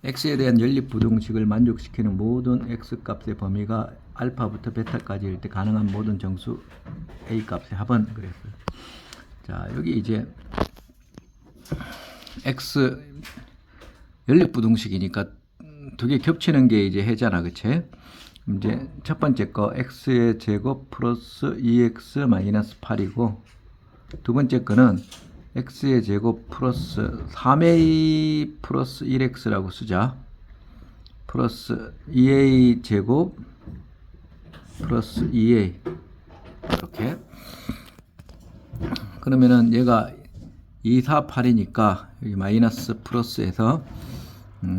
x에 대한 연립부등식을 만족시키는 모든 x값의 범위가 알파부터 베타까지일 때 가능한 모든 정수 a값의 합은 그랬어요. 자, 여기 이제 x 연립부등식이니까 두 개 겹치는 게 이제 해잖아, 그치? 이제 첫 번째 거 x의 제곱 플러스 2x 마이너스 8이고 두 번째 거는 x의 제곱 플러스 3a 플러스 1x라고 쓰자. 플러스 2a 제곱 플러스 2a 이렇게. 그러면은 얘가 2, 4, 8이니까 여기 마이너스 플러스에서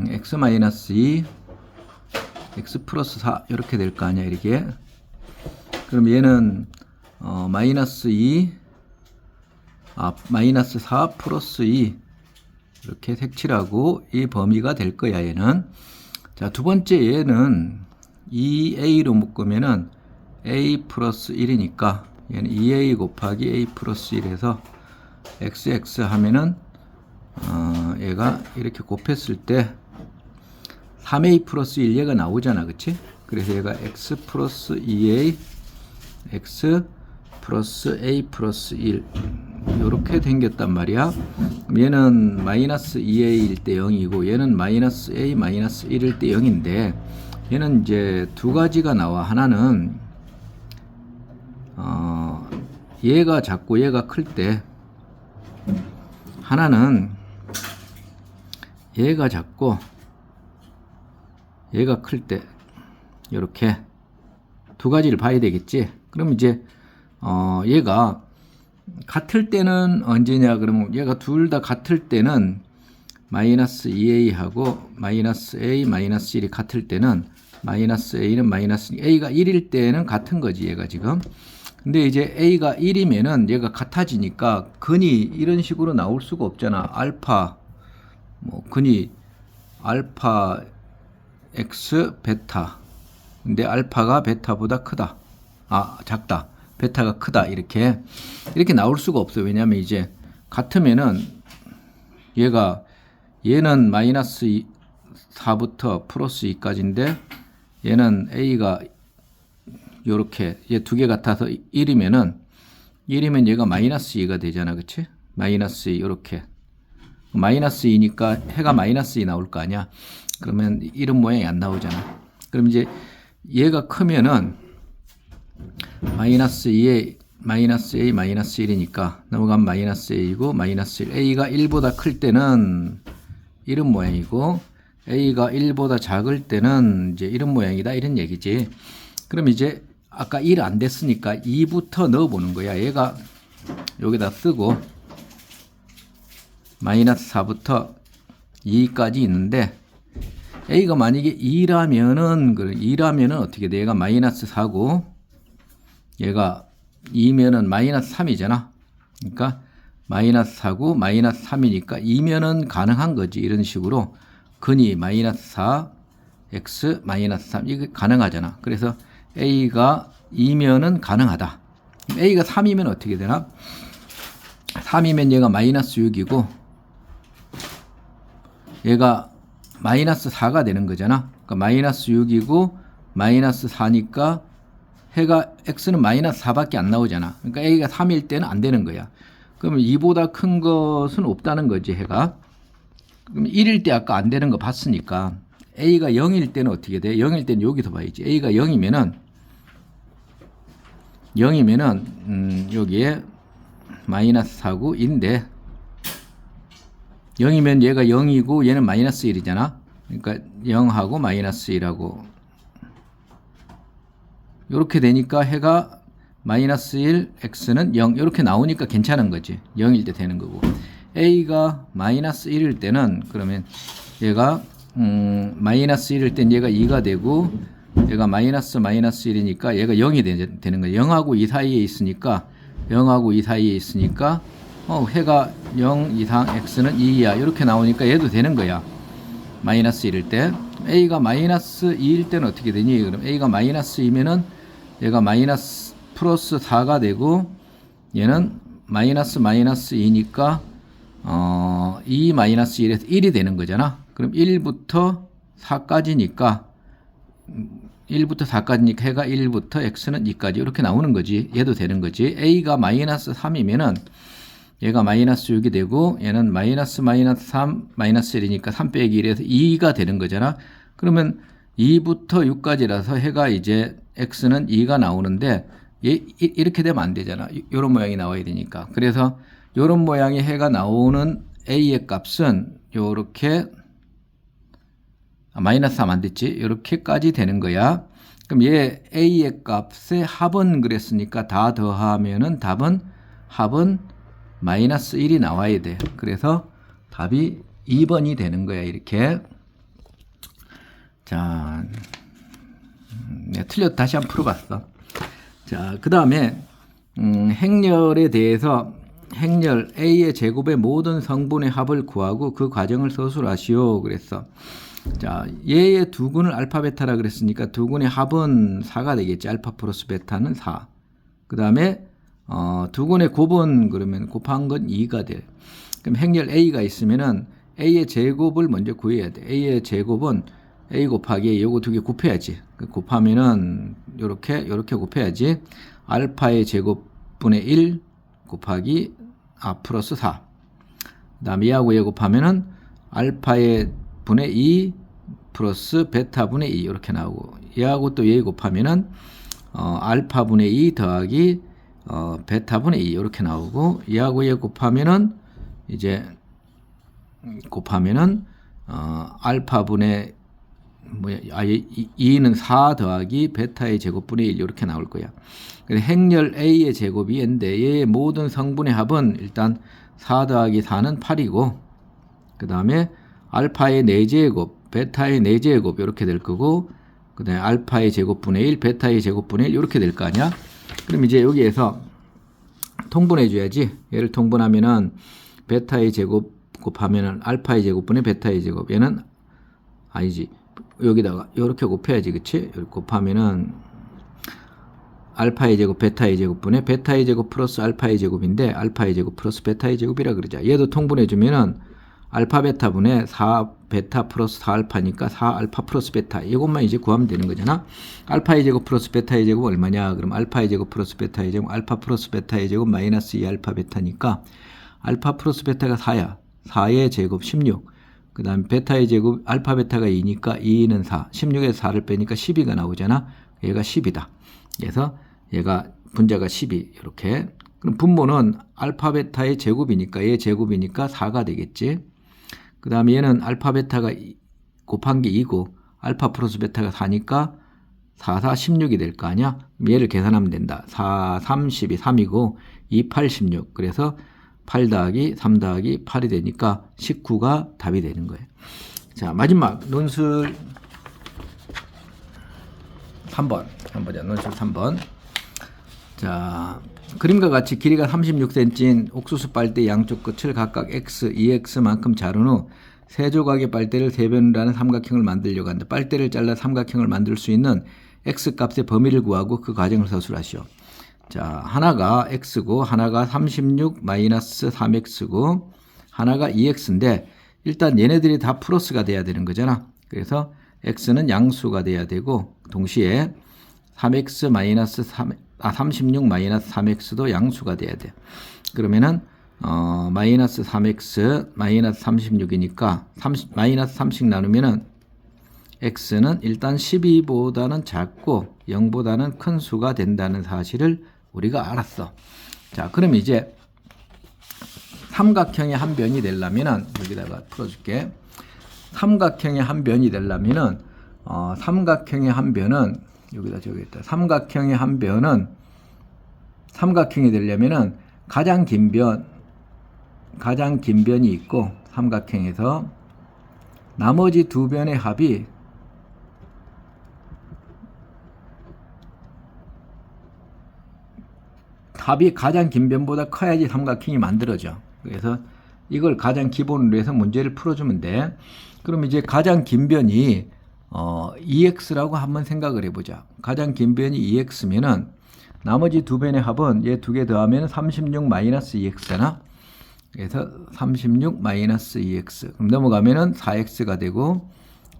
x 마이너스 2 x 플러스 4 이렇게 될 거 아니야, 이렇게. 그럼 얘는 마이너스 2 마이너스 4 플러스 2 이렇게 색칠하고 이 범위가 될 거야, 얘는. 자, 두 번째 얘는 2a로 묶으면은 a 플러스 1이니까 얘는 2a 곱하기 a 플러스 1에서 xx 하면은 얘가 이렇게 곱했을 때 3a 플러스 1 얘가 나오잖아, 그치? 그래서 얘가 x 플러스 2a x 플러스 a 플러스 1 요렇게 생겼단 말이야. 얘는 마이너스 2a일 때 0이고 얘는 마이너스 a 마이너스 1일 때 0인데 얘는 이제 두 가지가 나와. 하나는 얘가 작고 얘가 클 때, 하나는 얘가 작고 얘가 클 때 이렇게 두 가지를 봐야 되겠지. 그럼 이제 얘가 같을 때는 언제냐 그러면 얘가 둘 다 같을 때는 마이너스 2a하고 마이너스 a 마이너스 1이 같을 때는 마이너스 a는 마이너스 a가 1일 때는 같은 거지, 얘가 지금. 근데 이제 a가 1이면은 얘가 같아지니까 근이 이런 식으로 나올 수가 없잖아. 알파 근이 알파 x 베타. 근데 알파가 베타보다 크다. 작다. 베타가 크다. 이렇게 나올 수가 없어요. 왜냐면 이제 같으면은 얘는 마이너스 4부터 플러스 2까지인데 얘는 a가 요렇게 얘 두 개 같아서 1이면 얘가 마이너스 2가 되잖아, 그치? 마이너스 2 요렇게 마이너스 2니까 해가 마이너스 2 나올 거 아니야. 그러면 이런 모양이 안 나오잖아. 그럼 이제 얘가 크면은 마이너스 2에 마이너스 a 마이너스 1이니까 넘어가면 마이너스 a이고 마이너스 1 a가 1보다 클 때는 이런 모양이고 a가 1보다 작을 때는 이제 이런 모양이다, 이런 얘기지. 그럼 이제 아까 1 안 됐으니까 2부터 넣어 보는 거야. 얘가 여기다 쓰고 마이너스 4부터 2까지 있는데 a가 만약에 2라면은 어떻게 돼? 얘가 마이너스 4고 얘가 2면은 마이너스 3이잖아. 그러니까 마이너스 4고 마이너스 3이니까 2면은 가능한 거지. 이런 식으로 근이 마이너스 4 x 마이너스 3 이게 가능하잖아. 그래서 a가 2면은 가능하다. a가 3이면 어떻게 되나? 3이면 얘가 마이너스 6이고 얘가 마이너스 4가 되는 거잖아. 그러니까 마이너스 6이고 마이너스 4니까 해가 x는 마이너스 4밖에 안 나오잖아. 그러니까 a가 3일 때는 안 되는 거야. 그러면 2보다 큰 것은 없다는 거지, 해가. 그럼 1일 때 아까 안 되는 거 봤으니까 a가 0일 때는 어떻게 돼? 0일 때는 여기서 봐야지. a가 0이면은 여기에 마이너스 4고 인데 0이면 얘가 0이고 얘는 마이너스 1이잖아. 그러니까 0하고 마이너스 1하고 이렇게 되니까 해가 마이너스 1, x는 0 이렇게 나오니까 괜찮은 거지. 0일 때 되는 거고 a가 마이너스 1일 때는 그러면 얘가 마이너스 1일 땐 얘가 2가 되고 얘가 마이너스 1이니까 얘가 0이 되는 거야. 0하고 2 사이에 있으니까 해가 0 이상 x는 2야 이렇게 나오니까 얘도 되는 거야. 마이너스 1일 때. a가 마이너스 2일 때는 어떻게 되니? 그럼 a가 마이너스 2면은 얘가 마이너스 플러스 4가 되고 얘는 마이너스 2니까 2 마이너스 1에서 1이 되는 거잖아. 그럼 1부터 4까지니까 1부터 4까지니까 해가 1부터 x는 2까지 이렇게 나오는 거지. 얘도 되는 거지. a가 마이너스 3이면은 얘가 마이너스 6이 되고 얘는 마이너스 3 마이너스 1이니까 3 빼기 1에서 2가 되는 거잖아. 그러면 2부터 6까지라서 해가 이제 x는 2가 나오는데 이렇게 되면 안 되잖아. 이런 모양이 나와야 되니까. 그래서 이런 모양의 해가 나오는 a의 값은 요렇게 마이너스 3 안 됐지? 이렇게까지 되는 거야. 그럼 얘 a의 값의 합은 그랬으니까 다 더하면은 합은 마이너스 1이 나와야 돼. 그래서 답이 2번이 되는 거야. 이렇게. 자, 틀렸다. 다시 한번 풀어봤어. 자, 그 다음에 행렬에 대해서 행렬 a의 제곱의 모든 성분의 합을 구하고 그 과정을 서술하시오. 그랬어. 자, 얘의 두근을 알파 베타라 그랬으니까 두근의 합은 4가 되겠지. 알파 플러스 베타는 4. 그 다음에 두근의 곱은 그러면 곱한 건 2가 돼. 그럼 행렬 a가 있으면은 a의 제곱을 먼저 구해야 돼. a의 제곱은 a 곱하기 요거 두 개 곱해야지. 곱하면은 요렇게 곱해야지. 알파의 제곱분의 1 곱하기 플러스 4. 그 다음에 얘하고 얘 곱하면은 알파의 분의 2 플러스 베타 분의 2 이렇게 나오고 얘하고 또 얘 곱하면은 알파 분의 2 더하기 베타 분의 2 이렇게 나오고 얘하고 얘 곱하면은 이제 곱하면은 알파 분의 2는 4 더하기 베타의 제곱분의 1 이렇게 나올 거야. 그래서 행렬 a의 제곱이 얘인데 얘의 모든 성분의 합은 일단 4 더하기 4는 8이고 그 다음에 알파의 4제곱, 베타의 4제곱 이렇게 될 거고 그 다음에 알파의 제곱분의 1, 베타의 제곱분의 1 이렇게 될 거 아니야. 그럼 이제 여기에서 통분해 줘야지. 얘를 통분하면은 베타의 제곱 곱하면은 알파의 제곱분의 베타의 제곱. 얘는 아니지. 여기다가 이렇게 곱해야지. 그치? 이렇게 곱하면은 알파의 제곱, 베타의 제곱분의 베타의 제곱 플러스 알파의 제곱인데 알파의 제곱 플러스 베타의 제곱이라 그러자. 얘도 통분해 주면은 알파 베타분의 4 베타 플러스 4 알파니까 4 알파 플러스 베타. 이것만 이제 구하면 되는 거잖아. 알파의 제곱 플러스 베타의 제곱 얼마냐? 그럼 알파의 제곱 플러스 베타의 제곱 알파 플러스 베타의 제곱 마이너스 2 알파 베타니까 알파 플러스 베타가 4야. 4의 제곱 16. 그 다음에 베타의 제곱 알파 베타가 2니까 2는 4. 16에서 4를 빼니까 12가 나오잖아. 얘가 10이다. 그래서 얘가 분자가 12 이렇게. 그럼 분모는 알파 베타의 제곱이니까 얘 제곱이니까 4가 되겠지. 그 다음에 얘는 알파 베타가 곱한 게 2고 알파 플러스 베타가 4니까 4, 4, 16이 될 거 아니야. 얘를 계산하면 된다. 4, 3, 12, 3이고 2, 8, 16. 그래서 8 더하기 3 더하기 8이 되니까 19가 답이 되는 거예요. 자, 마지막 논술 3번. 논술 3번. 자, 그림과 같이 길이가 36cm인 옥수수 빨대 양쪽 끝을 각각 x, 2x만큼 자른 후 세 조각의 빨대를 세 변을 하는 삼각형을 만들려고 한다. 빨대를 잘라 삼각형을 만들 수 있는 x값의 범위를 구하고 그 과정을 서술하시오. 자, 하나가 x고 하나가 36 마이너스 3x고 하나가 2x인데 일단 얘네들이 다 플러스가 돼야 되는 거잖아. 그래서 x는 양수가 돼야 되고 동시에 3x 마이너스 36 마이너스 3x도 양수가 돼야 돼. 그러면은 마이너스 3x 마이너스 36이니까 마이너스 30 나누면은 x는 일단 12보다는 작고 0보다는 큰 수가 된다는 사실을 우리가 알았어. 자, 그럼 이제 삼각형의 한 변이 되려면은 여기다가 풀어줄게. 삼각형의 한 변이 되려면은 삼각형의 한 변은 여기다 적겠다. 삼각형의 한 변은 삼각형이 되려면은 가장 긴 변이 있고 삼각형에서 나머지 두 변의 합이 가장 긴 변보다 커야지 삼각형이 만들어져. 그래서 이걸 가장 기본으로 해서 문제를 풀어주면 돼. 그럼 이제 가장 긴 변이 2x라고 한번 생각을 해보자. 가장 긴 변이 2x면은 나머지 두 변의 합은 얘 두 개 더하면 36 마이너스 2x잖아. 그래서 36 마이너스 2x. 그럼 넘어가면은 4x가 되고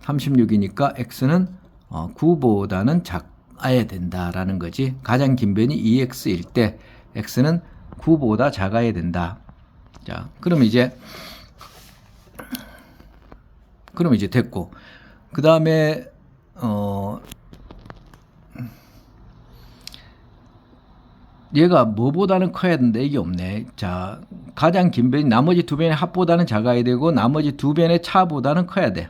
36이니까 x는 9보다는 작아야 된다라는 거지. 가장 긴 변이 2x일 때 x는 9보다 작아야 된다. 자, 그럼 이제 됐고, 그 다음에 얘가 뭐보다는 커야 된다, 이게 없네. 자, 가장 긴 변이 나머지 두 변의 합보다는 작아야 되고 나머지 두 변의 차보다는 커야 돼.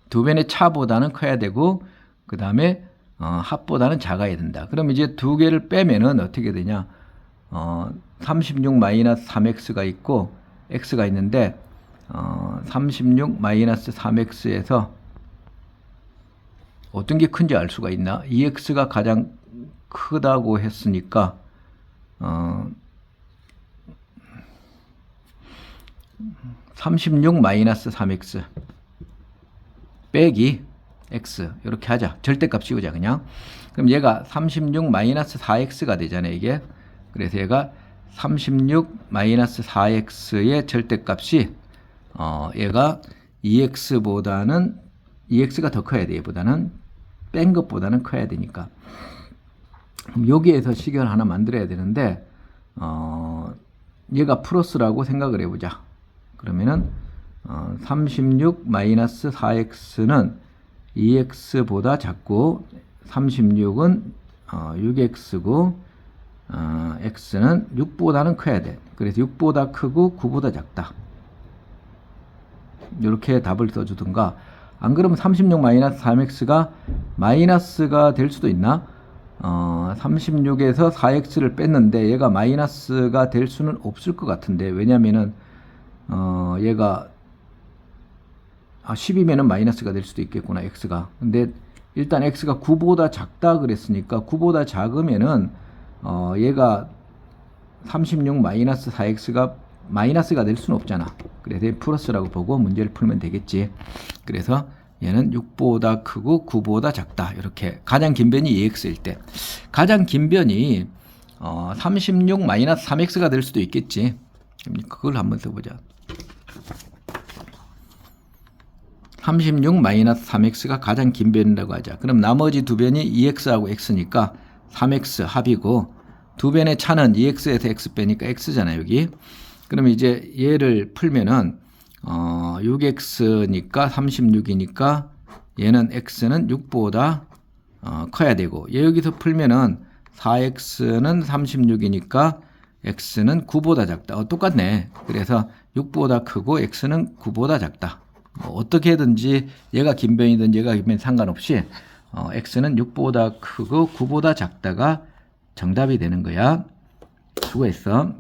두 변의 차보다는 커야 되고 그 다음에 합보다는 작아야 된다. 그럼 이제 두 개를 빼면은 어떻게 되냐? 36 마이너스 3x가 있고 x가 있는데 36 마이너스 3x에서 어떤 게 큰지 알 수가 있나? 2x가 가장 크다고 했으니까 36 마이너스 3x 빼기 x 이렇게 하자. 절대값 씌우자 그냥. 그럼 얘가 36 마이너스 4x가 되잖아요 이게. 그래서 얘가 36 마이너스 4x의 절대값이 얘가 2x가 더 커야 돼. 얘보다는 뺀 것보다는 커야 되니까. 그럼 여기에서 식을 하나 만들어야 되는데 얘가 플러스라고 생각을 해보자. 그러면은 36 마이너스 4x는 2x보다 작고 36은 6x고 x는 6보다는 커야 돼. 그래서 6보다 크고 9보다 작다. 이렇게 답을 써주든가. 안 그러면 36 마이너스 3x가 마이너스가 될 수도 있나? 36에서 4x를 뺐는데 얘가 마이너스가 될 수는 없을 것 같은데, 왜냐면은 얘가 10이면은 마이너스가 될 수도 있겠구나, x가. 근데 일단 x가 9보다 작다 그랬으니까 9보다 작으면은 얘가 36 마이너스 4x가 마이너스가 될 수는 없잖아. 그래서 플러스라고 보고 문제를 풀면 되겠지. 그래서 얘는 6보다 크고 9보다 작다. 이렇게 가장 긴 변이 2x일 때, 가장 긴 변이 36 마이너스 3x가 될 수도 있겠지. 그걸 한번 써보자. 36 마이너스 3x가 가장 긴 변이라고 하자. 그럼 나머지 두 변이 2x하고 x니까 3x 합이고, 두 변의 차는 2x에서 x 빼니까 x잖아요 여기. 그러면 이제 얘를 풀면은 6x니까 36이니까 얘는 x는 6보다 커야 되고, 얘 여기서 풀면은 4x는 36이니까 x는 9보다 작다. 똑같네. 그래서 6보다 크고 x는 9보다 작다. 어떻게든지 얘가 긴 변이든 얘가 긴 변이 상관없이 x는 6보다 크고 9보다 작다가 정답이 되는 거야. 수고했어.